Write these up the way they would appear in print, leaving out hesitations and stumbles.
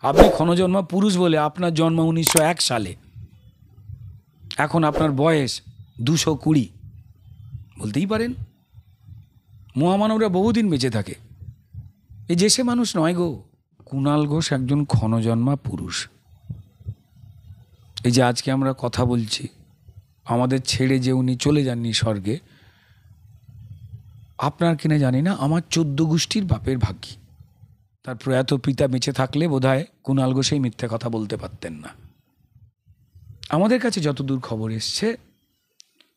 আপনি ক্ষণজন্মা পুরুষ বলে আপনার জন্ম 1901 সালে, এখন আপনার বয়স 220 বলতেই পারেন। মহামানবরা বহুদিন বেঁচে থাকে, এই যে সে মানুষ নয় গো। কুণাল ঘোষ একজন ক্ষণজন্মা পুরুষ। এই যে আজকে আমরা কথা বলছি, আমাদের ছেড়ে যে উনি চলে যাননি স্বর্গে, আপনার কিনা জানি না, আমার 14 গোষ্ঠীর বাপের ভাগ্যি। তার প্রয়াত পিতা বেঁচে থাকলে বোধহয় কুণাল ঘোষ এই মিথ্যে কথা বলতে পারতেন না। আমাদের কাছে যতদূর খবর এসছে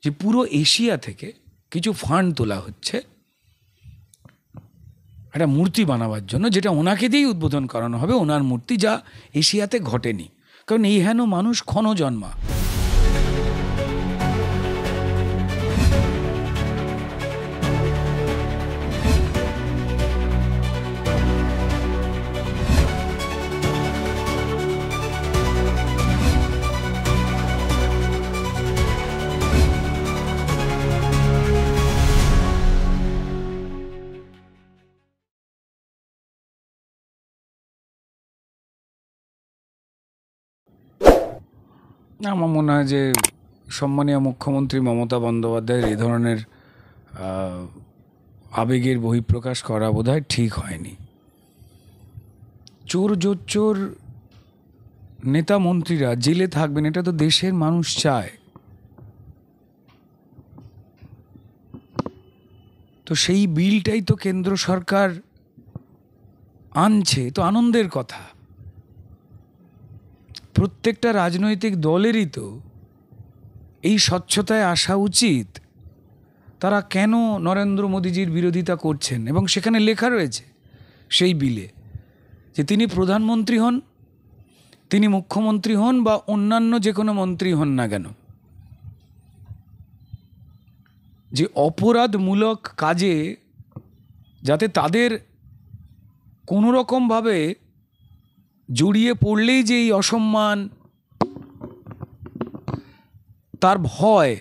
যে পুরো এশিয়া থেকে কিছু ফান্ড তোলা হচ্ছে একটা মূর্তি বানাবার জন্য, যেটা ওনাকে দিয়েই উদ্বোধন করানো হবে, ওনার মূর্তি, যা এশিয়াতে ঘটেনি। কারণ এই হেন মানুষ ক্ষণজন্মা। আমার মনে হয় যে সম্মানীয় মুখ্যমন্ত্রী মমতা বন্দ্যোপাধ্যায়ের এই ধরনের আবেগের বহিঃপ্রকাশ করা বোধহয় ঠিক হয়নি। চোর জোচ্চোর নেতা মন্ত্রীরা জেলে থাকবেন, এটা তো দেশের মানুষ চায়। তো সেই বিলটাই তো কেন্দ্র সরকার আনছে, তো আনন্দের কথা। প্রত্যেকটা রাজনৈতিক দলেরই তো এই স্বচ্ছতায় আসা উচিত। তারা কেন নরেন্দ্র মোদীজির বিরোধিতা করছেন? এবং সেখানে লেখা রয়েছে সেই বিলে যে তিনি প্রধানমন্ত্রী হন, তিনি মুখ্যমন্ত্রী হন বা অন্যান্য যে কোনো মন্ত্রী হন না কেন, যে অপরাধমূলক কাজে যাতে তাদের কোনো রকমভাবে জড়িয়ে পড়লেই যে এই অসম্মান, তার ভয়,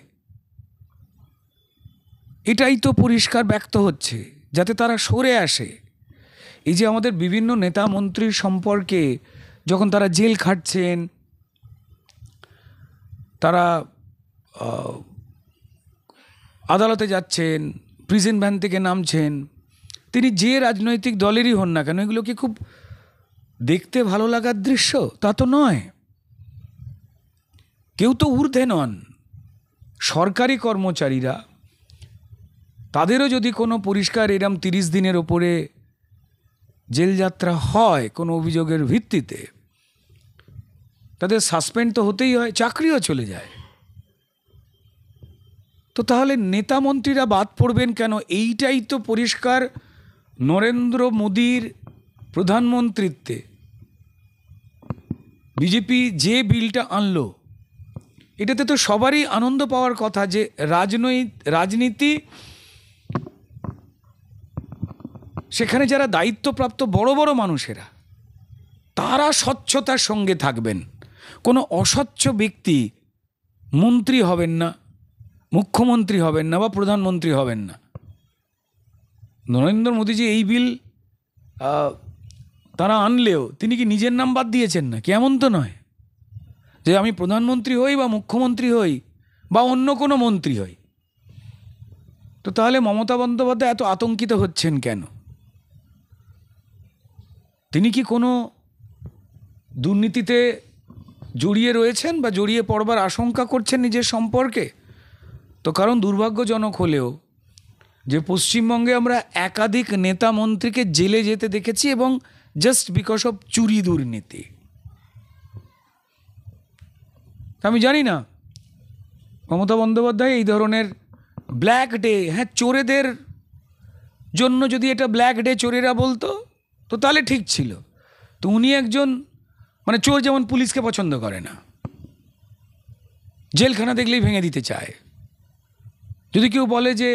এটাই তো পরিষ্কার ব্যক্ত হচ্ছে, যাতে তারা সরে আসে। এই যে আমাদের বিভিন্ন নেতা মন্ত্রীর সম্পর্কে যখন তারা জেল খাটছেন, তারা আদালতে যাচ্ছেন, প্রিজন ভ্যান থেকে নামছেন, তিনি যে রাজনৈতিক দলেরই হন না কেন, এগুলো কি খুব দেখতে ভালো লাগার দৃশ্য? তা তো নয়। কেউ তো ঊর্ধ্বে নন। সরকারি কর্মচারীরা, তাদেরও যদি কোনো পরিষ্কার এরম 30 দিনের ওপরে জেলযাত্রা হয় কোনো অভিযোগের ভিত্তিতে, তাদের সাসপেন্ড তো হতেই হয়, চাকরিও চলে যায়। তো তাহলে নেতা মন্ত্রীরা বাদ পড়বেন কেন? এইটাই তো পরিষ্কার নরেন্দ্র মোদীর প্রধানমন্ত্রীত্বে বিজেপি যে বিলটা আনলো, এটাতে তো সবারই আনন্দ পাওয়ার কথা যে রাজনীতি, সেখানে যারা দায়িত্বপ্রাপ্ত বড় বড় মানুষেরা, তারা স্বচ্ছতার সঙ্গে থাকবেন। কোনো অস্বচ্ছ ব্যক্তি মন্ত্রী হবেন না, মুখ্যমন্ত্রী হবেন না বা প্রধানমন্ত্রী হবেন না। নরেন্দ্র মোদীজি এই বিল তারা আনলেও তিনি কি নিজের নাম বাদ দিয়েছেন না? কেমন তো নয় যে আমি প্রধানমন্ত্রী হই বা মুখ্যমন্ত্রী হই বা অন্য কোনো মন্ত্রী হই। তো তাহলে মমতা বন্দ্যোপাধ্যায় এত আতঙ্কিত হচ্ছেন কেন? তিনি কি কোনো দুর্নীতিতে জড়িয়ে রয়েছেন বা জড়িয়ে পড়বার আশঙ্কা করছেন নিজের সম্পর্কে? তো কারণ দুর্ভাগ্যজনক হলেও যে পশ্চিমবঙ্গে আমরা একাধিক নেতা মন্ত্রীকে জেলে যেতে দেখেছি, এবং জাস্ট বিকজ অফ চুরি দুর্নীতি। আমি জানি না মমতা বন্দ্যোপাধ্যায় এই ধরনের ব্ল্যাক ডে, হ্যাঁ চোরেদের জন্য যদি এটা ব্ল্যাক ডে চোরেরা বলতো তো তাহলে ঠিক ছিল। তো উনি একজন, মানে চোর যেমন পুলিশকে পছন্দ করে না, জেলখানা দেখলেই ভেঙে দিতে চায়। যদি কেউ বলে যে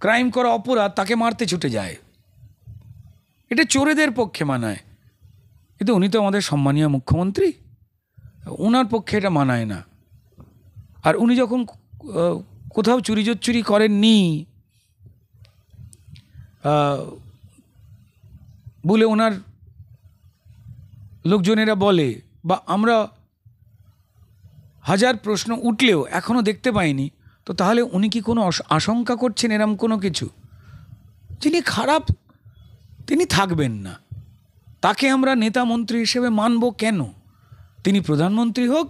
ক্রাইম করা অপরাধ, তাকে মারতে ছুটে যায়। এটা চোরেদের পক্ষে মানায়, কিন্তু উনি তো আমাদের সম্মানীয় মুখ্যমন্ত্রী, ওনার পক্ষে এটা মানায় না। আর উনি যখন কোথাও চুরি করেননি বলে ওনার লোকজনেরা বলে বা আমরা হাজার প্রশ্ন উঠলেও এখনও দেখতে পাইনি, তো তাহলে উনি কি কোনো আশঙ্কা করছেন এরম কোনো কিছু? যিনি খারাপ তিনি থাকবেন না, তাকে আমরা নেতা মন্ত্রী হিসেবে মানব কেন? তিনি প্রধানমন্ত্রী হোক,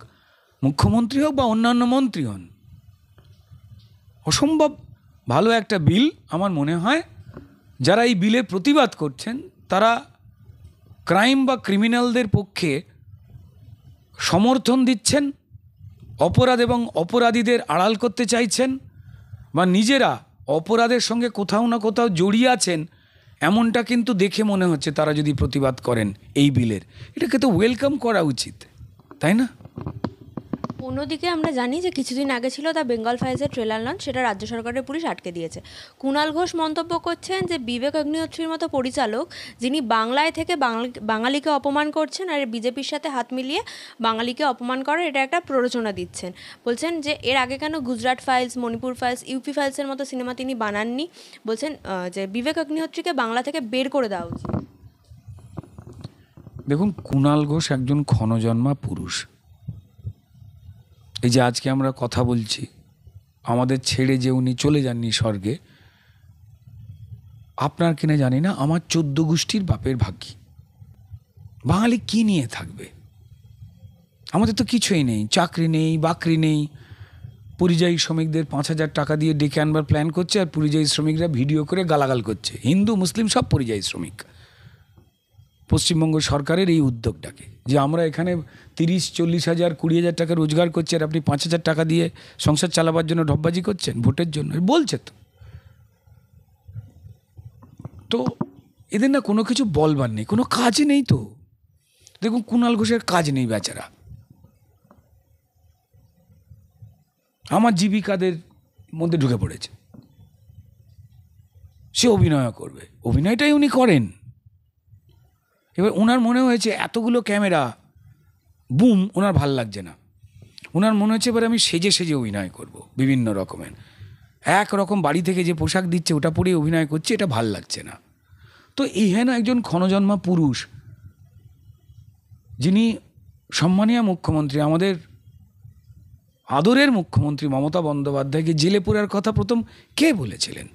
মুখ্যমন্ত্রী হোক বা অন্যান্য মন্ত্রী হন। অসম্ভব ভালো একটা বিল। আমার মনে হয় যারা এই বিলের প্রতিবাদ করছেন তারা ক্রাইম বা ক্রিমিনালদের পক্ষে সমর্থন দিচ্ছেন, অপরাধ এবং অপরাধীদের আড়াল করতে চাইছেন, বা নিজেরা অপরাধের সঙ্গে কোথাও না কোথাও জড়িয়ে আছেন এমনটা কিন্তু দেখে মনে হচ্ছে তারা যদি প্রতিবাদ করেন এই বিলের। এটাকে তো ওয়েলকাম করা উচিত, তাই না? অন্যদিকে আমরা জানি যে কিছুদিন আগে ছিল দ্য বেঙ্গল ফাইলসের ট্রেলার লঞ্চ, সেটা রাজ্য সরকারের পুলিশ আটকে দিয়েছে। কুণাল ঘোষ মন্তব্য করছেন যে বিবেক অগ্নিহোত্রীর মতো পরিচালক, যিনি বাংলায় থেকে বাঙালিকে অপমান করছেন আর বিজেপির সাথে হাত মিলিয়ে বাঙালিকে অপমান করার এটা একটা প্ররোচনা দিচ্ছেন। বলছেন যে এর আগে কেন Gujarat files, Manipur files, UP ফাইলসের মতো সিনেমা তিনি বানাননি। বলছেন যে বিবেক অগ্নিহোত্রীকে বাংলা থেকে বের করে দেওয়া উচিত। দেখুন, কুণাল ঘোষ একজন ক্ষণজন্মা পুরুষ। এই যে আজকে আমরা কথা বলছি, আমাদের ছেড়ে যে উনি চলে যাননি স্বর্গে, আপনার কিনা জানি না, আমার 14 গোষ্ঠীর বাপের ভাগ্যি। বাঙালি কি নিয়ে থাকবে? আমাদের তো কিছুই নেই, চাকরি নেই, বাকরি নেই। পরিযায়ী শ্রমিকদের 5,000 টাকা দিয়ে ডেকে আনবার প্ল্যান করছে, আর পরিযায়ী শ্রমিকরা ভিডিও করে গালাগাল করছে। হিন্দু মুসলিম সব পরিযায়ী শ্রমিক। পশ্চিমবঙ্গ সরকারের এই উদ্যোগটাকে যে আমরা এখানে 30-40 হাজার 20,000 টাকা রোজগার করছি, আর আপনি 5,000 টাকা দিয়ে সংসার চালাবার জন্য ঢপবাজি করছেন ভোটের জন্য, বলছে তো এদের না কোনো কিছু বলবার নেই, কোনো কাজ নেই। তো দেখুন, কুণাল ঘোষের কাজ নেই বেচারা। আমার জীবিকাদের মধ্যে ঢুকে পড়েছে, সে অভিনয় করবে, অভিনয়টাই উনি করেন। এবার ওনার মনে হয়েছে এতগুলো ক্যামেরা বুম, ওনার ভাল লাগছে না। ওনার মনে হচ্ছে এবার আমি সেজে সেজে অভিনয় করব, বিভিন্ন রকমের একরকম বাড়ি থেকে যে পোশাক দিচ্ছে ওটা পরে অভিনয় করছে, এটা ভাল লাগছে না। তো এই হেন একজন ক্ষণজন্মা পুরুষ, যিনি সম্মানীয় মুখ্যমন্ত্রী, আমাদের আদরের মুখ্যমন্ত্রী মমতা বন্দ্যোপাধ্যায়কে জেলে পোড়ার কথা প্রথম কে বলেছিলেন?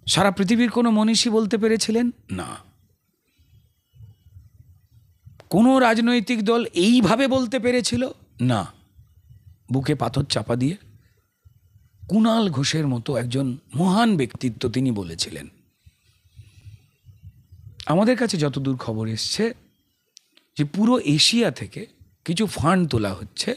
সারা পৃথিবীর কোনো মনীষী বলতে পেরেছিলেন না। কোনো রাজনৈতিক দল এইভাবে বলতে পেরেছিল না। বুকে পাথর চাপা দিয়ে কুণাল ঘোষের মতো একজন মহান ব্যক্তিত্ব তিনি বলেছিলেন। আমাদের কাছে যতদূর খবর এসছে যে পুরো এশিয়া থেকে কিছু ফান্ড তোলা হচ্ছে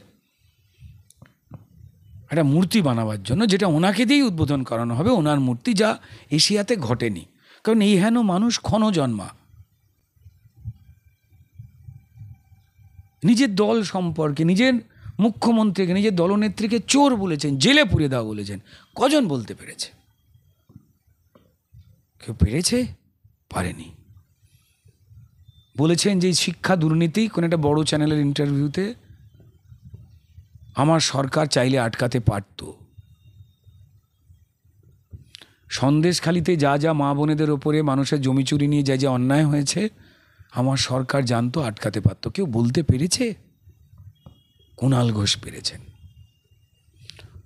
একটা মূর্তি বানাবার জন্য, যেটা ওনাকে দিয়েই উদ্বোধন করানো হবে, ওনার মূর্তি, যা এশিয়াতে ঘটেনি। কারণ এই হেন মানুষ ক্ষণজন্মা। নিজের দল সম্পর্কে, নিজের মুখ্যমন্ত্রীকে, নিজের দলনেত্রীকে চোর বলেছেন, জেলে পুড়িয়ে দেওয়া বলেছেন। কজন বলতে পেরেছে? কেউ পেরেছে? পারেনি। বলেছেন যে শিক্ষা দুর্নীতি, কোন একটা বড় চ্যানেলের ইন্টারভিউতে, আমার সরকার চাইলে আটকাতে পারত। সন্দেশখালিতে যা যা মা বোনেদের ওপরে মানুষের জমি চুরি নিয়ে যা যা অন্যায় হয়েছে, আমার সরকার জানতো, আটকাতে পারত। কেউ বলতে পেরেছে? কুণাল ঘোষ পেরেছেন।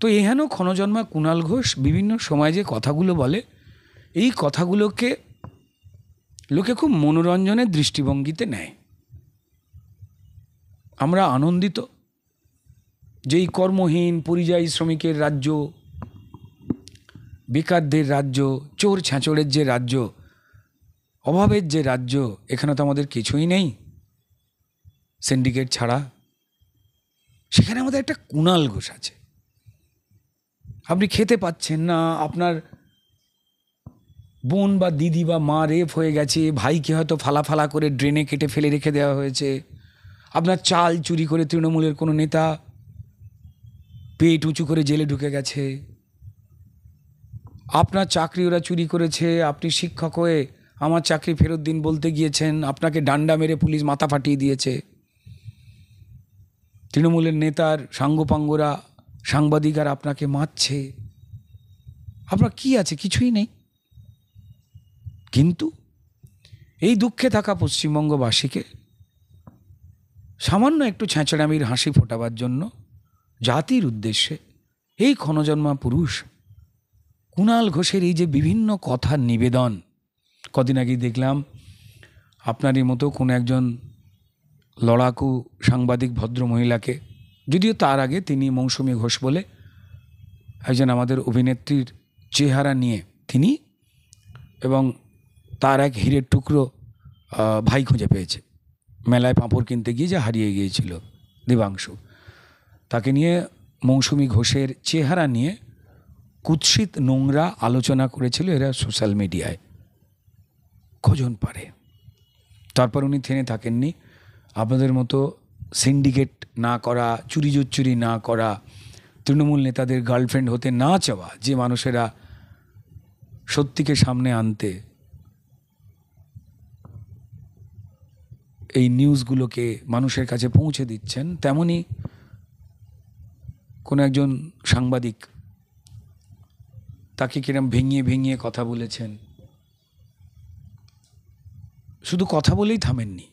তো এহেন ক্ষণজন্মা কুণাল ঘোষ বিভিন্ন সময় যে কথাগুলো বলে, এই কথাগুলোকে লোকে খুব মনোরঞ্জনের দৃষ্টিভঙ্গিতে নেয়। আমরা আনন্দিত যে এই কর্মহীন পরিযায়ী শ্রমিকের রাজ্য, বেকারদের রাজ্য, চোর ছ্যাঁচড়ের যে রাজ্য, অভাবের যে রাজ্য, এখানে তো আমাদের কিছুই নেই সিন্ডিকেট ছাড়া। সেখানে আমাদের একটা কুণাল ঘোষ আছে। আপনি খেতে পাচ্ছেন না, আপনার বোন বা দিদি বা মা রেপ হয়ে গেছে, ভাইকে হয়তো ফালা ফালা করে ড্রেনে কেটে ফেলে রেখে দেওয়া হয়েছে, আপনার চাল চুরি করে তৃণমূলের কোনো নেতা পেট উঁচু করে জেলে ঢুকে গেছে, আপনার চাকরি ওরা চুরি করেছে, আপনি শিক্ষক হয়ে আমার চাকরি ফেরত দিন বলতে গিয়েছেন, আপনাকে ডান্ডা মেরে পুলিশ মাথা ফাটিয়ে দিয়েছে, তৃণমূলের নেতার সাঙ্গপাঙ্গরা সাংবাদিকরা আপনাকে মারছে, আপনার কি আছে? কিছুই নেই। কিন্তু এই দুঃখে থাকা পশ্চিমবঙ্গবাসীকে সামান্য একটু ছ্যাঁচড়ামির হাসি ফোটাবার জন্য জাতির উদ্দেশ্যে এই ক্ষণজন্মা পুরুষ কুণাল ঘোষের এই যে বিভিন্ন কথার নিবেদন, কদিন আগেই দেখলাম আপনারই মতো কোনো একজন লড়াকু সাংবাদিক ভদ্র মহিলাকে, যদিও তার আগে তিনি মৌসুমী ঘোষ বলে একজন আমাদের অভিনেত্রীর চেহারা নিয়ে তিনি এবং তার এক হীরের টুকরো ভাই খুঁজে পেয়েছে, মেলায় পাঁপড় কিনতে গিয়ে যে হারিয়ে গিয়েছিল দেবাংশু, তাকে নিয়ে মৌসুমী ঘোষের চেহারা নিয়ে কুৎসিত নোংরা আলোচনা করেছিল এরা সোশ্যাল মিডিয়ায়। কজন পারে? তারপর উনি থেমে থাকেননি। আপনাদের মতো সিন্ডিকেট না করা, চুরি জুচ্চুরি না করা, তৃণমূল নেতাদের গার্লফ্রেন্ড হতে না চাওয়া যে মানুষেরা সত্যিকে সামনে আনতে এই নিউজগুলোকে মানুষের কাছে পৌঁছে দিচ্ছেন, তেমনি কোনো একজন সাংবাদিক তাকে কিরম ভেঙিয়ে ভেঙিয়ে কথা বলেছেন। শুধু কথা বলেই থামেননি।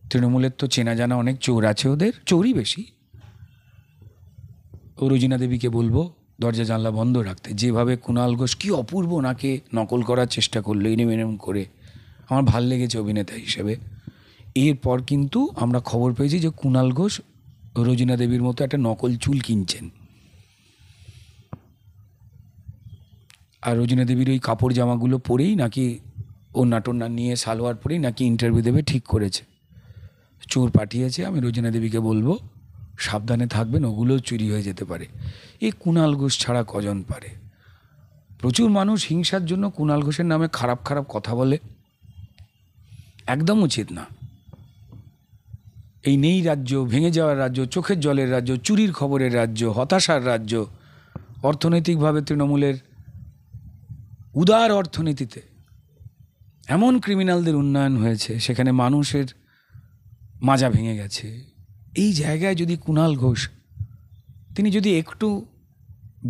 তৃণমূলের তো চেনা জানা অনেক চোর আছে, ওদের চোরই বেশি। ও রোজিনা দেবীকে বলবো দরজা জানলা বন্ধ রাখতে। যেভাবে কুণাল ঘোষ কী অপূর্ব ওনাকে নকল করার চেষ্টা করলো এরম করে, আমার ভাল লেগেছে অভিনেতা হিসেবে। এরপর কিন্তু আমরা খবর পেয়েছি যে কুণাল ঘোষ রোজিনা দেবীর মতো একটা নকল চুল কিনছেন, আর রোজিনা দেবীর ওই কাপড় জামাগুলো পরেই নাকি ওড়না টোড়না নিয়ে সালোয়ার পরেই নাকি ইন্টারভিউ দেবে ঠিক করেছে। চোর পাঠিয়েছে। আমি রোজিনা দেবীকে বলবো সাবধানে থাকবেন, ওগুলোও চুরি হয়ে যেতে পারে। এই কুণাল ঘোষ ছাড়া কজন পারে? প্রচুর মানুষ হিংসার জন্য কুণাল ঘোষের নামে খারাপ খারাপ কথা বলে, একদম উচিত না। এই নেই রাজ্য, ভেঙে যাওয়ার রাজ্য, চোখের জলের রাজ্য, চুরির খবরের রাজ্য, হতাশার রাজ্য, অর্থনৈতিকভাবে তৃণমূলের উদার অর্থনীতিতে এমন ক্রিমিনালদের উন্নয়ন হয়েছে, সেখানে মানুষের মাজা ভেঙে গেছে। এই জায়গায় যদি কুণাল ঘোষ তিনি যদি একটু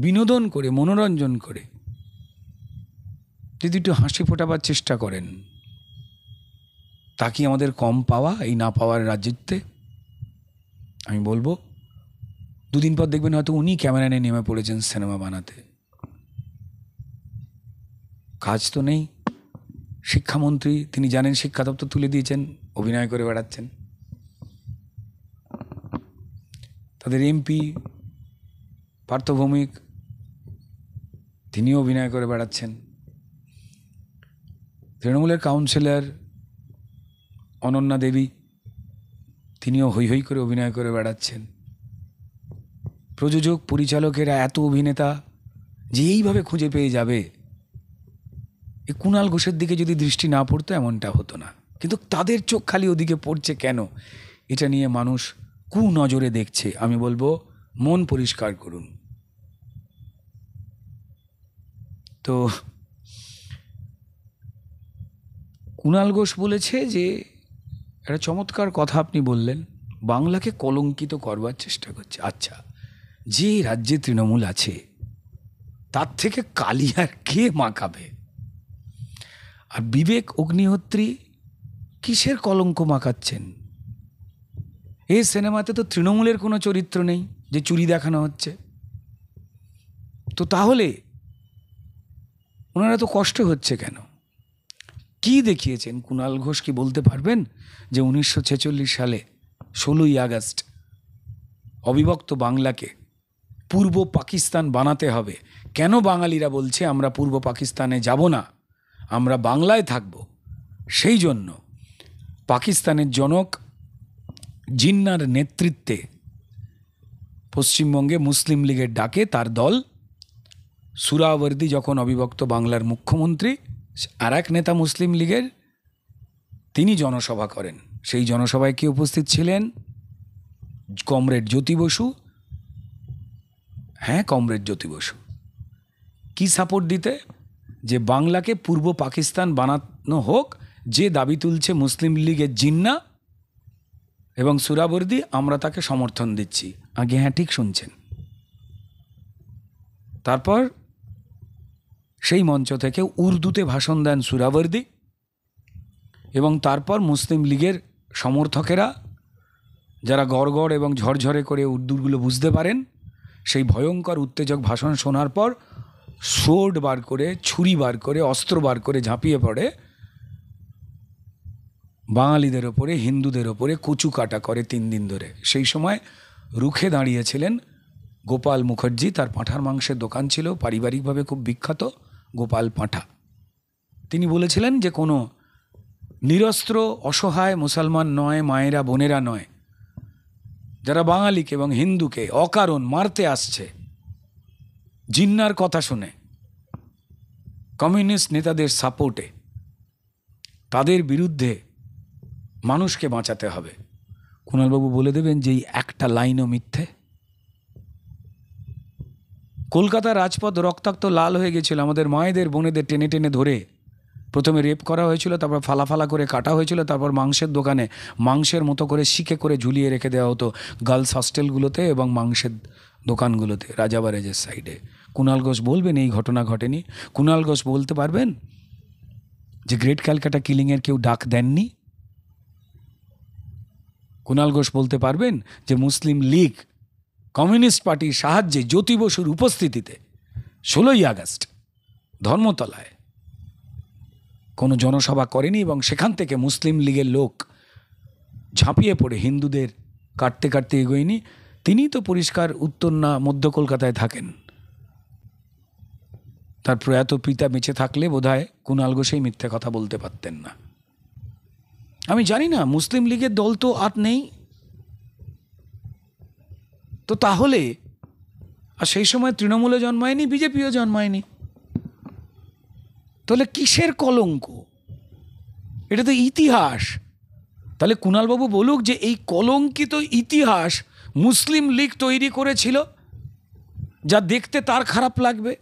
বিনোদন করে, মনোরঞ্জন করে যদি একটু হাসি ফোটাবার চেষ্টা করেন, তা কি আমাদের কম পাওয়া এই না পাওয়ার রাজ্যত্বে? আমি বলবো দুদিন পর দেখবেন হয়তো উনি ক্যামেরা নিয়ে নেমে পড়েছেন সিনেমা বানাতে। কাজ তো নেই। শিক্ষামন্ত্রী তিনি জানেন, শিক্ষা দপ্তর তুলে দিয়েছেন, অভিনয় করে বেড়াচ্ছেন। তাদের এমপি পার্থ ভৌমিক তিনিও অভিনয় করে বেড়াচ্ছেন। তৃণমূলের কাউন্সিলর অনন্যা দেবী তিনিও হৈ হৈ করে অভিনয় করে বেড়াচ্ছেন। প্রযোজক পরিচালকেরা এত অভিনেতা যে এইভাবে খুঁজে পেয়ে যাবে, এই কুণাল ঘোষের দিকে যদি দৃষ্টি না পড়তো এমনটা হতো না। কিন্তু তাদের চোখ খালি ওদিকে পড়ছে কেন? এটা নিয়ে মানুষ কুনজরে দেখছে। আমি বলবো মন পরিষ্কার করুন। তো কুণাল ঘোষ বলেছে যে একটা চমৎকার কথা আপনি বললেন, বাংলাকে কলঙ্কিত করবার চেষ্টা করছে। আচ্ছা, যে রাজ্যে তৃণমূল আছে তার থেকে কালি আর কে মাখাবে? আর বিবেক অগ্নিহোত্রী কিসের কলঙ্ক মাখাচ্ছেন? এই সিনেমাতে তো তৃণমূলের কোনো চরিত্র নেই যে চুরি দেখানো হচ্ছে। তো তাহলে ওনারা তো কষ্ট হচ্ছে কেন? কি দেখিয়েছেন কুণাল ঘোষ? কি বলতে পারবেন যে 1946 সালে 16ই আগস্ট অবিভক্ত বাংলাকে পূর্ব পাকিস্তান বানাতে হবে? কেন বাঙালিরা বলছে আমরা পূর্ব পাকিস্তানে যাব না, আমরা বাংলায় থাকব? সেই জন্য পাকিস্তানের জনক জিন্নার নেতৃত্বে পশ্চিমবঙ্গে মুসলিম লীগের ডাকে তার দল সুরাবর্দী যখন অবিভক্ত বাংলার মুখ্যমন্ত্রী, আর এক নেতা মুসলিম লীগের তিনি জনসভা করেন। সেই জনসভায় কে উপস্থিত ছিলেন? কমরেড জ্যোতি বসু। হ্যাঁ, কমরেড জ্যোতি বসু। কি সাপোর্ট দিতে? যে বাংলাকে পূর্ব পাকিস্তান বানানো হোক, যে দাবি তুলছে মুসলিম লীগের জিন্না এবং সুরাবর্দী, আমরা তাকে সমর্থন দিচ্ছি। আগে হ্যাঁ, ঠিক শুনছেন। তারপর সেই মঞ্চ থেকে উর্দুতে ভাষণ দেন সুরাবর্দী এবং তারপর মুসলিম লীগের সমর্থকেরা যারা গড়গড় এবং ঝরঝরে করে উর্দুগুলো বুঝতে পারেন, সেই ভয়ঙ্কর উত্তেজক ভাষণ শোনার পর সোর্ড বার করে, ছুরি বার করে, অস্ত্র বার করে ঝাঁপিয়ে পড়ে বাঙালিদের ওপরে, হিন্দুদের ওপরে কচু কাটা করে 3 দিন ধরে। সেই সময় রুখে দাঁড়িয়েছিলেন গোপাল মুখার্জি। তার পাঁঠার মাংসের দোকান ছিল, পারিবারিকভাবে খুব বিখ্যাত গোপাল পাঁঠা। তিনি বলেছিলেন যে কোনো নিরস্ত্র অসহায় মুসলমান নয়, মায়েরা বোনেরা নয়, যারা বাঙালিকে এবং হিন্দুকে অকারণ মারতে আসছে জিন্নার কথা শুনে, কমিউনিস্ট নেতাদের সাপোর্টে, তাদের বিরুদ্ধে মানুষকে বাঁচাতে হবে। কুণালবাবু বলে দেবেন যে এই একটা লাইনও মিথ্যে। কলকাতার রাজপথ রক্তাক্ত লাল হয়ে গেছিল, আমাদের মায়েদের বোনেদের টেনে টেনে ধরে প্রথমে রেপ করা হয়েছিল, তারপর ফালা ফালা করে কাটা হয়েছিল, তারপর মাংসের দোকানে মাংসের মতো করে শিকে করে ঝুলিয়ে রেখে দেওয়া হতো গার্লস হস্টেলগুলোতে এবং মাংসের দোকানগুলোতে রাজাবারেজের সাইডে। কুণাল ঘোষ বলবেন এই ঘটনা ঘটেনি? কুণাল ঘোষ বলতে পারবেন যে গ্রেট ক্যালকাটা কিলিংয়ের কেউ ডাক দেননি? কুণাল ঘোষ বলতে পারবেন যে মুসলিম লীগ কমিউনিস্ট পার্টির সাহায্যে জ্যোতি বসুর উপস্থিতিতে 16ই আগস্ট ধর্মতলায় কোনো জনসভা করেনি এবং সেখান থেকে মুসলিম লীগের লোক ঝাঁপিয়ে পড়ে হিন্দুদের কাটতে কাটতে এগোয়নি? তিনি তো পরিষ্কার উত্তর না মধ্য কলকাতায় থাকেন। তার প্রয়াত পিতা বেঁচে থাকলে বোধহয় কুণাল ঘোষই মিথ্যে কথা বলতে পারতেন না। আমি জানি না, মুসলিম লীগের দল তো আর নেই। তো তাহলে আর সেই সময় তৃণমূলে জন্মায়নি, বিজেপিও জন্মায়নি, তাহলে কিসের কলঙ্ক? এটা তো ইতিহাস। তাহলে কুণালবাবু বলুক যে এই কলঙ্কিত ইতিহাস মুসলিম লীগ তৈরি করেছিল, যা দেখতে তার খারাপ লাগবে।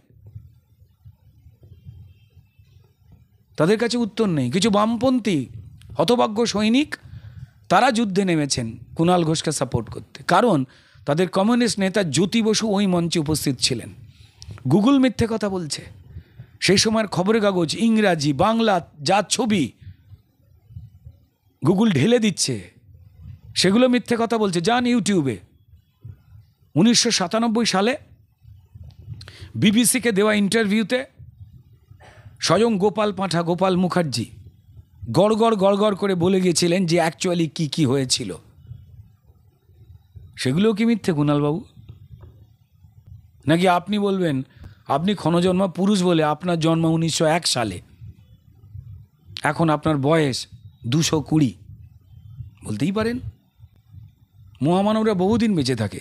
তাদের কাছে উত্তর নেই। কিছু বামপন্থী হতভাগ্য সৈনিক তারা যুদ্ধে নেমেছেন কুণাল ঘোষকে সাপোর্ট করতে, কারণ তাদের কমিউনিস্ট নেতা জ্যোতি বসু ওই মঞ্চে উপস্থিত ছিলেন। গুগল মিথ্যে কথা বলছে। সেই সময়ের খবরের কাগজ ইংরাজি বাংলা যা ছবি গুগল ঢেলে দিচ্ছে, সেগুলো মিথ্যে কথা বলছে। যান ইউটিউবে 1997 সালে বিবিসিকে দেওয়া ইন্টারভিউতে স্বয়ং গোপাল পাঁঠা, গোপাল মুখার্জি গড়গড় গড়গড় করে বলে গিয়েছিলেন যে অ্যাকচুয়ালি কি কি হয়েছিল। সেগুলোও কি মিথ্যে কুণালবাবু? নাকি আপনি বলবেন আপনি ক্ষণজন্মা পুরুষ বলে আপনার জন্ম 1901 সালে, এখন আপনার বয়স 220, বলতেই পারেন। মহামানবরা বহুদিন বেঁচে থাকে,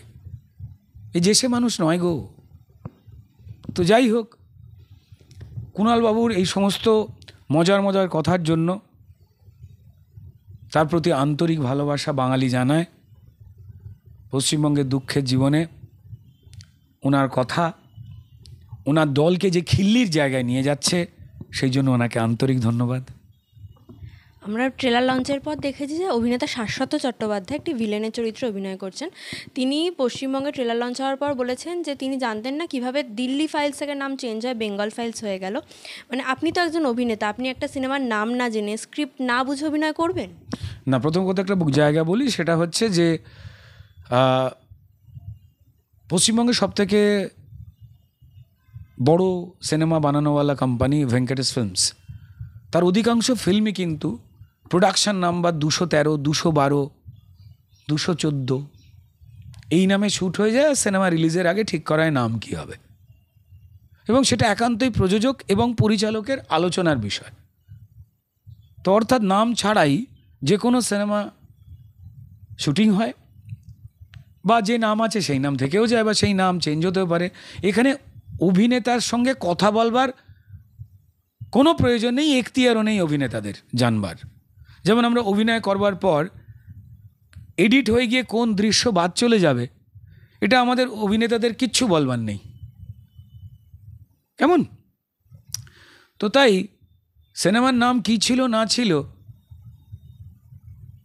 এই যে সে মানুষ নয় গো। তো যাই হোক, কুণালবাবুর এই সমস্ত মজার মজার কথার জন্য তার প্রতি আন্তরিক ভালোবাসা বাঙালি জানায়। পশ্চিমবঙ্গের দুঃখের জীবনে ওনার কথা, ওনার দলকে যে খিল্লির জায়গায় নিয়ে যাচ্ছে, সেই জন্য ওনাকে আন্তরিক ধন্যবাদ। আমরা ট্রেলার লঞ্চের পর দেখেছি যে অভিনেতা শাশ্বত চট্টোপাধ্যায় একটি ভিলেনের চরিত্রে অভিনয় করছেন। তিনি পশ্চিমবঙ্গে ট্রেলার লঞ্চ হওয়ার পর বলেছেন যে তিনি জানতেন না কিভাবে দিল্লি ফাইলস থেকে নাম চেঞ্জ হয় বেঙ্গল ফাইলস হয়ে গেল। মানে আপনি তো একজন অভিনেতা, আপনি একটা সিনেমার নাম না জেনে, স্ক্রিপ্ট না বুঝে অভিনয় করবেন না? প্রথম কথা একটা জায়গা বলি, সেটা হচ্ছে যে পশ্চিমবঙ্গের সবথেকে বড় সিনেমা বানানোওয়ালা কোম্পানি ভেঙ্কটেশ ফিল্মস, তার অধিকাংশ ফিল্মই কিন্তু প্রোডাকশান নাম্বার 213, 212, 214 এই নামে শ্যুট হয়ে যায়। সিনেমা রিলিজের আগে ঠিক করায় নাম কী হবে, এবং সেটা একান্তই প্রযোজক এবং পরিচালকের আলোচনার বিষয়। তো অর্থাৎ নাম ছাড়াই যে কোনো সিনেমা শুটিং হয়, বা যে নাম আছে সেই নাম থেকেও যায়, বা সেই নাম চেঞ্জ হতেও পারে। এখানে অভিনেতার সঙ্গে কথা বলবার কোনো প্রয়োজন নেই, এখতিয়ারও নেই অভিনেতাদের জানবার। যেমন আমরা অভিনয় করবার পর এডিট হয়ে গিয়ে কোন দৃশ্য বাদ চলে যাবে, এটা আমাদের অভিনেতাদের কিচ্ছু বলবার নেই, কেমন? তো তাই সিনেমার নাম কী ছিল না ছিল,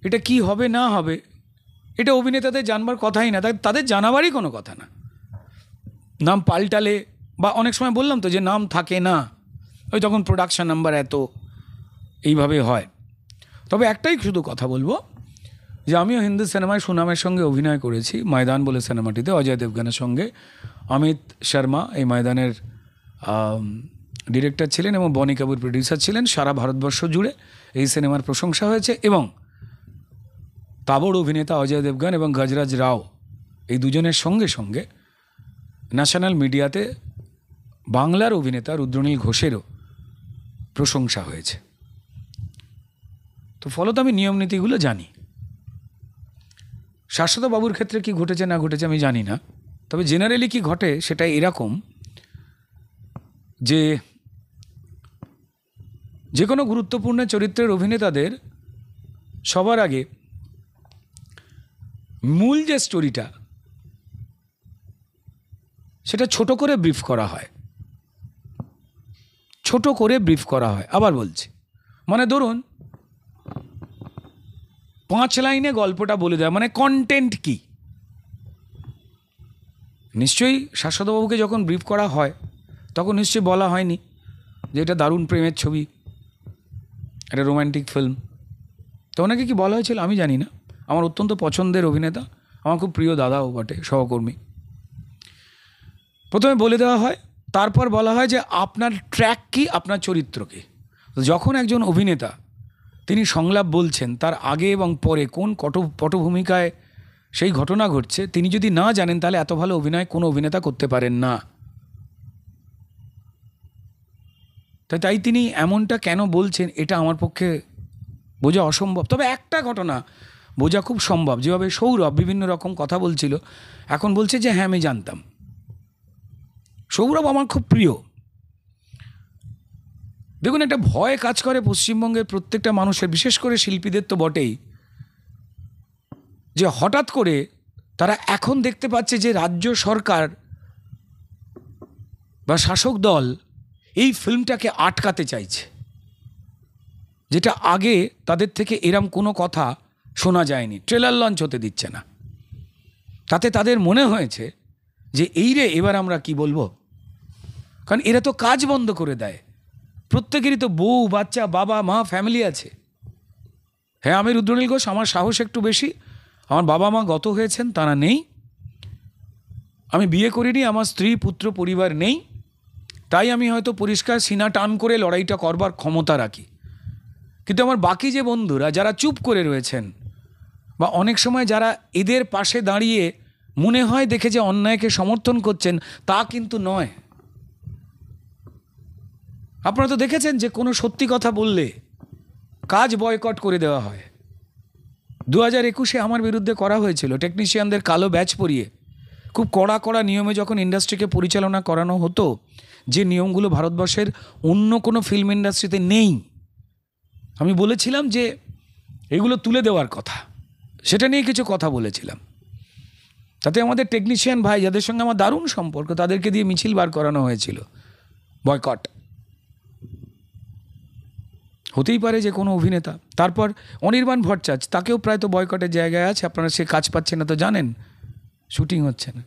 এটা কি হবে না হবে, এটা অভিনেতাদের জানবার কথাই না, তাদের জানাবারই কোনো কথা না। নাম পাল্টালে, বা অনেক সময় বললাম তো যে নাম থাকে না, ওই তখন প্রোডাকশান নাম্বার এত, এইভাবে হয়। তবে একটাই শুধু কথা বলবো যে আমিও হিন্দি সিনেমায় সুনামের সঙ্গে অভিনয় করেছি ময়দান বলে সিনেমাটিতে অজয় দেবগানের সঙ্গে। অমিত শর্মা এই ময়দানের ডিরেক্টর ছিলেন এবং বনি কাপুর প্রডিউসার ছিলেন। সারা ভারতবর্ষ জুড়ে এই সিনেমার প্রশংসা হয়েছে এবং তাবড় অভিনেতা অজয় দেবগন এবং গজরাজ রাও এই দুজনের সঙ্গে সঙ্গে ন্যাশনাল মিডিয়াতে বাংলার অভিনেতা রুদ্রনীল ঘোষেরও প্রশংসা হয়েছে। তো ফলত আমি নিয়মনীতিগুলো জানি। শাশ্বত বাবুর ক্ষেত্রে কি ঘটেছে না ঘটেছে আমি জানি না, তবে জেনারেলি কি ঘটে সেটা এরকম যে কোনো গুরুত্বপূর্ণ চরিত্রের অভিনেতাদের সবার আগে মূল যে স্টোরিটা সেটা ছোট করে ব্রিফ করা হয়, ছোট করে ব্রিফ করা হয়। আবার বলছি, মানে ধরুন 5 লাইনে গল্পটা বলে দেয়, মানে কন্টেন্ট কি। নিশ্চয়ই শাশ্বতবাবুকে যখন ব্রিফ করা হয় তখন নিশ্চয়ই বলা হয়নি যে এটা দারুণ প্রেমের ছবি, একটা রোম্যান্টিক ফিল্ম। তো ওনাকে কি বলা হয়েছিল আমি জানি না। আমার অত্যন্ত পছন্দের অভিনেতা, আমার খুব প্রিয় দাদাও বটে, সহকর্মী। প্রথমে বলে দেওয়া হয়, তারপর বলা হয় যে আপনার ট্র্যাক কি, আপনার চরিত্র কি। যখন একজন অভিনেতা তিনি সংলাপ বলছেন তার আগে এবং পরে কোন পটভূমিকায় সেই ঘটনা ঘটছে তিনি যদি না জানেন তাহলে এত ভালো অভিনয় কোনো অভিনেতা করতে পারেন না। তাই তিনি এমনটা কেন বলছেন এটা আমার পক্ষে বোঝা অসম্ভব। তবে একটা ঘটনা বোঝা খুব সম্ভব, যেভাবে সৌরভ বিভিন্ন রকম কথা বলছিল, এখন বলছে যে হ্যাঁ আমি জানতাম। সৌরভ আমার খুব প্রিয়। দেখুন, একটা ভয় কাজ করে পশ্চিমবঙ্গের প্রত্যেকটা মানুষের, বিশেষ করে শিল্পীদের তো বটেই, যে হঠাৎ করে তারা এখন দেখতে পাচ্ছে যে রাজ্য সরকার বা শাসক দল এই ফিল্মটাকে আটকাতে চাইছে, যেটা আগে তাদের থেকে এরম কোনো কথা শোনা যায়নি। ট্রেলার লঞ্চ হতে দিচ্ছে না। তাতে তাদের মনে হয়েছে যে এই রে এবার আমরা কি বলবো, কারণ এরা তো কাজ বন্ধ করে দেয়। প্রত্যেকেরই তো বউ বাচ্চা বাবা মা ফ্যামিলি আছে। হ্যাঁ, আমি রুদ্রনীল ঘোষ, আমার সাহস একটু বেশি। আমার বাবা মা গত হয়েছেন, তারা নেই। আমি বিয়ে করিনি, আমার স্ত্রী পুত্র পরিবার নেই। তাই আমি হয়তো পরিষ্কার সিনা টান করে লড়াইটা করবার ক্ষমতা রাখি। কিন্তু আমার বাকি যে বন্ধুরা যারা চুপ করে রয়েছেন, বা অনেক সময় যারা এদের পাশে দাঁড়িয়ে মনে হয় দেখে যে অন্যায়কে সমর্থন করছেন, তা কিন্তু নয়। আপনারা তো দেখেছেন যে কোনো সত্যি কথা বললে কাজ বয়কট করে দেওয়া হয়। 2021-এ আমার বিরুদ্ধে করা হয়েছিল, টেকনিশিয়ানদের কালো ব্যাচ পরিয়ে। খুব কড়া কড়া নিয়মে যখন ইন্ডাস্ট্রিকে পরিচালনা করানো হতো, যে নিয়মগুলো ভারতবর্ষের অন্য কোনো ফিল্ম ইন্ডাস্ট্রিতে নেই, আমি বলেছিলাম যে এগুলো তুলে দেওয়ার কথা। সেটা নিয়ে কিছু কথা বলেছিলাম। তাতে আমাদের টেকনিশিয়ান ভাই যাদের সঙ্গে আমার দারুণ সম্পর্ক, তাদেরকে দিয়ে মিছিল বার করানো হয়েছিল, বয়কট। হতেই পারে যে কোনো অভিনেতা। তারপর অনির্বাণ ভট্টাচার্য, তাকেও প্রায় তো বয়কটের জায়গায় আছে। আপনারা সে কাজ পাচ্ছে না তো জানেন, শুটিং হচ্ছে না।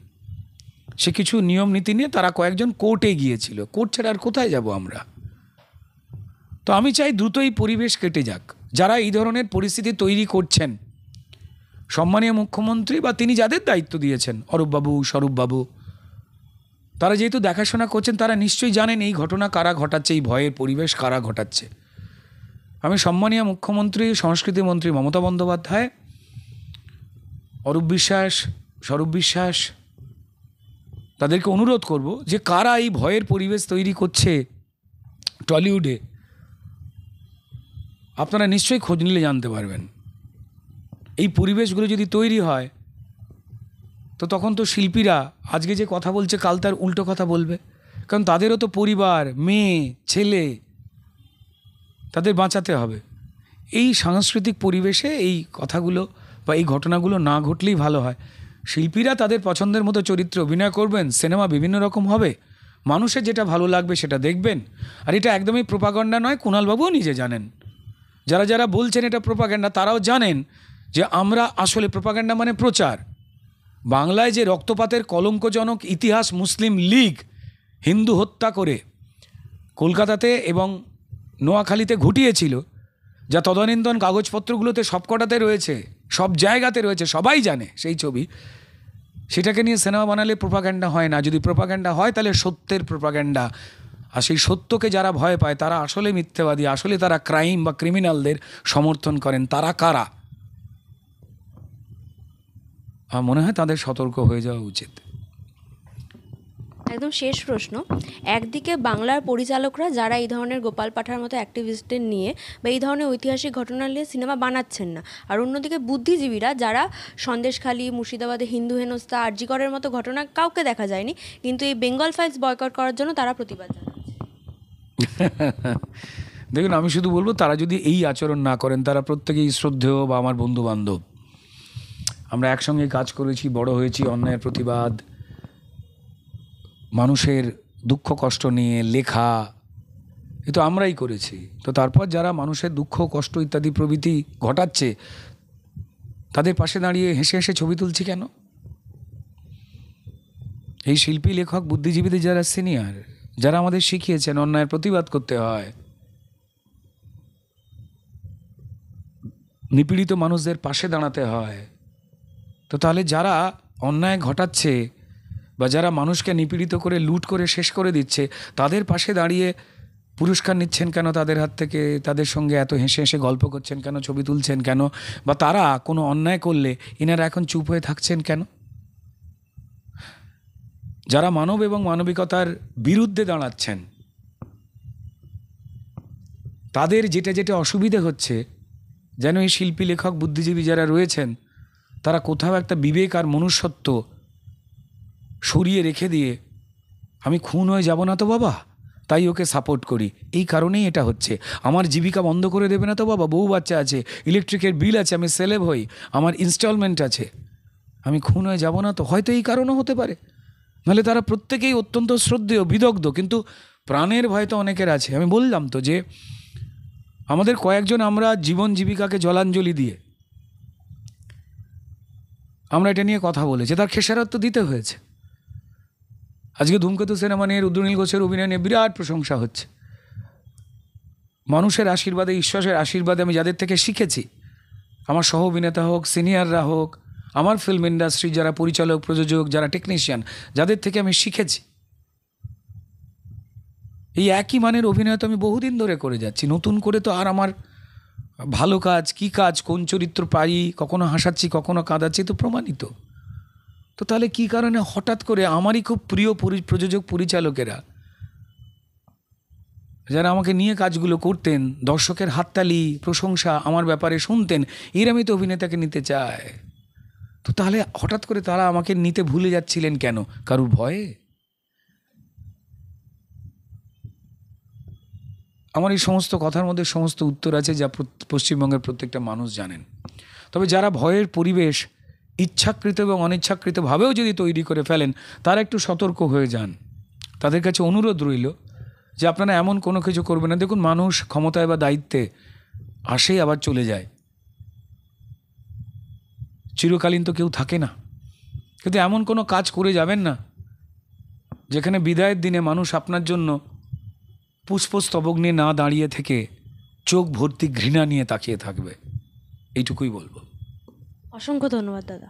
সে কিছু নিয়ম নীতি নিয়ে তারা কয়েকজন কোর্টে গিয়েছিল। কোর্ট ছাড়া আর কোথায় যাব আমরা? তো আমি চাই দ্রুতই পরিবেশ কেটে যাক। যারা এই ধরনের পরিস্থিতি তৈরি করছেন, সম্মানীয় মুখ্যমন্ত্রী বা তিনি যাদের দায়িত্ব দিয়েছেন, অরূপবাবু স্বরূপবাবু, তারা যেহেতু দেখাশোনা করছেন, তারা নিশ্চয়ই জানেন এই ঘটনা কারা ঘটাচ্ছে, এই ভয়ের পরিবেশ কারা ঘটাচ্ছে। আমি সম্মানীয় মুখ্যমন্ত্রী সংস্কৃতি মন্ত্রী মমতা বন্দ্যোপাধ্যায়, অরূপ বিশ্বাস, স্বরূপ বিশ্বাস, তাদেরকে অনুরোধ করব যে কারা এই ভয়ের পরিবেশ তৈরি করছে টলিউডে, আপনারা নিশ্চয়ই খোঁজ নিলে জানতে পারবেন। এই পরিবেশগুলো যদি তৈরি হয় তো তখন তো শিল্পীরা আজকে যে কথা বলছে কাল তার উল্টো কথা বলবে, কারণ তাদেরও তো পরিবার, মেয়ে, ছেলে, তাদের বাঁচাতে হবে। এই সাংস্কৃতিক পরিবেশে এই কথাগুলো বা এই ঘটনাগুলো না ঘটলেই ভালো হয়। শিল্পীরা তাদের পছন্দের মতো চরিত্রে অভিনয় করবেন, সিনেমা বিভিন্ন রকম হবে, মানুষের যেটা ভালো লাগবে সেটা দেখবেন। আর এটা একদমই প্রোপাগান্ডা নয়, কুণালবাবুও নিজে জানেন। যারা যারা বলছেন এটা প্রোপাগান্ডা, তারাও জানেন যে আমরা আসলে, প্রোপাগান্ডা মানে প্রচার। বাংলায় যে রক্তপাতের কলঙ্কজনক ইতিহাস মুসলিম লীগ হিন্দু হত্যা করে কলকাতাতে এবং নোয়াখালীতে ঘটিয়েছিল, যা তদানীন্তন কাগজপত্রগুলোতে সবকটাতে রয়েছে, সব জায়গাতে রয়েছে, সবাই জানে সেই ছবি। সেটাকে নিয়ে সিনেমা বানালে প্রোপাগ্যান্ডা হয় না। যদি প্রোপাগ্যান্ডা হয় তাহলে সত্যের প্রোপাগ্যান্ডা। আর সেই সত্যকে যারা ভয় পায় তারা আসলে মিথ্যাবাদী, আসলে তারা ক্রাইম বা ক্রিমিনালদের সমর্থন করেন। তারা কারা? আমার মনে হয় তাদের সতর্ক হয়ে যাওয়া উচিত। একদম শেষ প্রশ্ন। একদিকে বাংলার পরিচালকরা যারা এই ধরনের গোপাল পাঠার মতো অ্যাক্টিভিস্টদের নিয়ে বা এই ধরনের ঐতিহাসিক ঘটনা নিয়ে সিনেমা বানাচ্ছেন না, আর অন্যদিকে বুদ্ধিজীবীরা যারা সন্দেশখালী, মুর্শিদাবাদে হিন্দু হেনস্থা, আরজি করের মতো ঘটনা কাউকে দেখা যায়নি, কিন্তু এই বেঙ্গল ফাইলস বয়কট করার জন্য তারা প্রতিবাদ জানাচ্ছে। দেখুন, আমি শুধু বলবো তারা যদি এই আচরণ না করেন, তারা প্রত্যেকেই শ্রদ্ধেয় বা আমার বন্ধু বান্ধব। আমরা একসঙ্গে কাজ করেছি, বড় হয়েছি, অন্যায়ের প্রতিবাদ, মানুষের দুঃখ কষ্ট নিয়ে লেখা, এ তো আমরাই করেছি। তো তারপর যারা মানুষের দুঃখ কষ্ট ইত্যাদি প্রভৃতি ঘটাচ্ছে তাদের পাশে দাঁড়িয়ে হেসে হেসে ছবি তুলছি কেন? এই শিল্পী, লেখক, বুদ্ধিজীবীদের যারা সিনিয়র, যারা আমাদের শিখিয়েছেন অন্যায়ের প্রতিবাদ করতে হয়, নিপীড়িত মানুষদের পাশে দাঁড়াতে হয়, তো তাহলে যারা অন্যায় ঘটাচ্ছে বা যারা মানুষকে নিপীড়িত করে লুট করে শেষ করে দিচ্ছে তাদের পাশে দাঁড়িয়ে পুরস্কার নিচ্ছেন কেন তাদের হাত থেকে? তাদের সঙ্গে এত হেসে হেসে গল্প করছেন কেন, ছবি তুলছেন কেন? বা তারা কোনো অন্যায় করলে এনারা এখন চুপ হয়ে থাকছেন কেন? যারা মানব এবং মানবিকতার বিরুদ্ধে দাঁড়াচ্ছেন তাদের যেটা যেটা অসুবিধে হচ্ছে, যেন এই শিল্পী, লেখক, বুদ্ধিজীবী যারা রয়েছেন তারা কোথাও একটা বিবেক আর মনুষ্যত্ব সরিয়ে রেখে দিয়ে আমি খুন হয়ে যাব না তো বাবা, তাই ওকে সাপোর্ট করি, এই কারণেই এটা হচ্ছে। আমার জীবিকা বন্ধ করে দেবে না তো বাবা, বউ বাচ্চা আছে, ইলেকট্রিকের বিল আছে, আমি সেলেব হই, আমার ইনস্টলমেন্ট আছে, আমি খুন হয়ে যাব না তো? হয়তো এই কারণও হতে পারে। নাহলে তারা প্রত্যেকেই অত্যন্ত শ্রদ্ধেয়, বিদগ্ধ, কিন্তু প্রাণের ভয় তো অনেকের আছে। আমি বললাম তো যে আমাদের কয়েকজন আমরা জীবন জীবিকাকে জলাঞ্জলি দিয়ে আমরা এটা নিয়ে কথা বলেছি, তার খেসারত তো দিতে হয়েছে। আজকে ধূমকেতু সিনেমা নিয়ে রুদ্রনীল ঘোষের অভিনয় নিয়ে বিরাট প্রশংসা হচ্ছে। মানুষের আশীর্বাদে, ঈশ্বরের আশীর্বাদে আমি যাদের থেকে শিখেছি, আমার সহ অভিনেতা হোক, সিনিয়ররা হোক, আমার ফিল্ম ইন্ডাস্ট্রি যারা পরিচালক, প্রযোজক, যারা টেকনিশিয়ান, যাদের থেকে আমি শিখেছি, এই একই মানের অভিনয় তো আমি বহুদিন ধরে করে যাচ্ছি। নতুন করে তো আর আমার ভালো কাজ, কি কাজ, কোন চরিত্র পারি, কখনো হাসাচ্ছি কখনো কাঁদাচ্ছি, তো প্রমাণিত। তো তাহলে কি কারণে হঠাৎ করে আমারই খুব প্রিয় প্রযোজক, পরিচালকেরা যারা আমাকে নিয়ে কাজগুলো করতেন, দর্শকের হাততালি, প্রশংসা আমার ব্যাপারে শুনতেন, এর আমি তো অভিনেতাকে নিতে চাই, তো তাহলে হঠাৎ করে তারা আমাকে নিতে ভুলে যাচ্ছিলেন কেন? কারুর ভয়ে? আমার এই সমস্ত কথার মধ্যে সমস্ত উত্তর আছে, যা পশ্চিমবঙ্গের প্রত্যেকটা মানুষ জানেন। তবে যারা ভয়ের পরিবেশ ইচ্ছাকৃত এবং অনিচ্ছাকৃতভাবেও যদি তৈরি করে ফেলেন, তারা একটু সতর্ক হয়ে যান। তাদের কাছে অনুরোধ রইল যে আপনারা এমন কোনো কিছু করবেন না। দেখুন, মানুষ ক্ষমতায় বা দায়িত্বে আসে আবার চলে যায়, চিরকালীন তো কেউ থাকে না। কিন্তু এমন কোনো কাজ করে যাবেন না যেখানে বিদায়ের দিনে মানুষ আপনার জন্য পুষ্পস্তবক নিয়ে না দাঁড়িয়ে থেকে চোখ ভর্তি ঘৃণা নিয়ে তাকিয়ে থাকবে। এইটুকুই বলবো। অসংখ্য ধন্যবাদ দাদা।